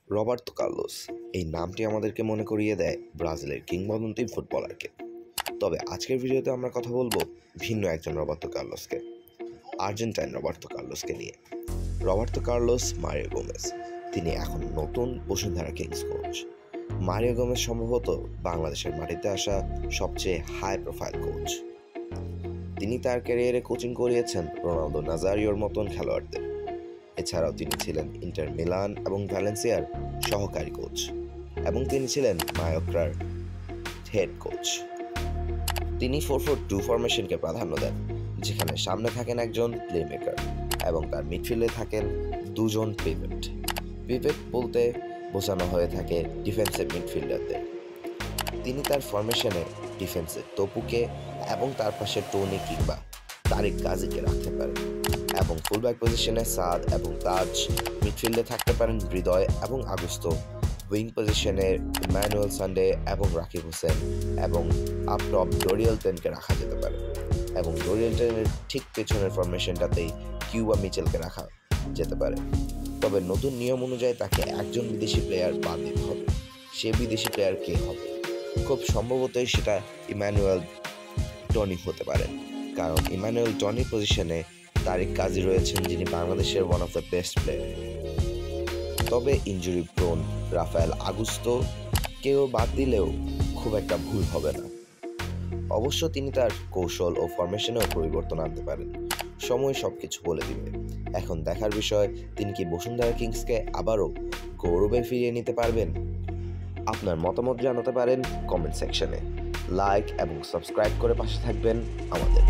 Roberto Carlos এই নামটি আমাদেরকে মনে করিয়ে দেয় ব্রাজিলের কিংবদন্তি ফুটবলারকে। তবে আজকের ভিডিওতে আমরা কথা বলবো ভিন্ন একজন রবার্তো কার্লোসকে, আর্জেন্টাইন রবার্তো কার্লোসকে নিয়ে। রবার্তো কার্লোস মারিও গোমেজ, তিনি এখন নতুন Bashundhara Kings coach. Mario Gomez সম্ভবত বাংলাদেশের মাটিতে আসা সবচেয়ে হাই প্রোফাইল কোচ। তিনি তার ক্যারিয়ারে কোচিং করিয়েছেন রোনালদো নাজারিওর মতন খেলোয়াড়দের। এছাড়াও তিনি ছিলেন ইন্টার মিলান এবং ভ্যালেন্সিয়ার সহকারী কোচ, এবং তিনি ছিলেন মায়োর্কার হেড কোচ। তিনি 4-4-2 ফরমেশনকে প্রাধান্য দেন, যেখানে সামনে থাকেন একজন প্লেমেকার এবং তার মিডফিল্ডে থাকেন দুজন পিভট। পিভট বলতে বোঝানো হয়ে থাকে ডিফেন্সিভ মিডফিল্ডারদের। তিনি তার ফরমেশনে ডিফেন্সে তপুকে এবং তার পাশে টনি কিংবা তারিক গাজীকে রাখতে পারেন, এবং ফুলব্যাক পজিশনে সাদ এবং তাজ, মিডফিল্ডে থাকতে পারেন হৃদয় এবং আগস্তো, উইং পজিশনে ইমানুয়েল সান্ডে এবং রাকিব হোসেন, এবং আপ টপ ডোরিয়েল টেনকে রাখা যেতে পারে, এবং ডোরিয়েল টেনের ঠিক পেছনের ফরমেশনটাতেই কিউবা মিচেলকে রাখা যেতে পারে। তবে নতুন নিয়ম অনুযায়ী তাকে একজন বিদেশি প্লেয়ার বাদ দিতে হবে। সে বিদেশি প্লেয়ার কে হবে? খুব সম্ভবতই সেটা ইমানুয়েল টনি হতে পারে, কারণ ইমানুয়েল টনি পজিশনে তারিক গাজী রয়েছেন, যিনি বাংলাদেশের one of the best player. তবে ইনজুরি প্রোন রাফায়েল আগস্তো কেউ বাদ দিলেও খুব একটা ভুল হবে না। অবশ্য তিনি তার কৌশল ও ফরমেশনেও পরিবর্তন আনতে পারেন। সময় সবকিছু বলে দিবে। এখন দেখার বিষয়, তিনি কি বসুন্ধরা কিংসকে আবারও গৌরবে ফিরিয়ে নিতে পারবেন? আপনার মতামত জানাতে পারেন কমেন্ট সেকশনে। লাইক এবং সাবস্ক্রাইব করে পাশে থাকবেন আমাদের।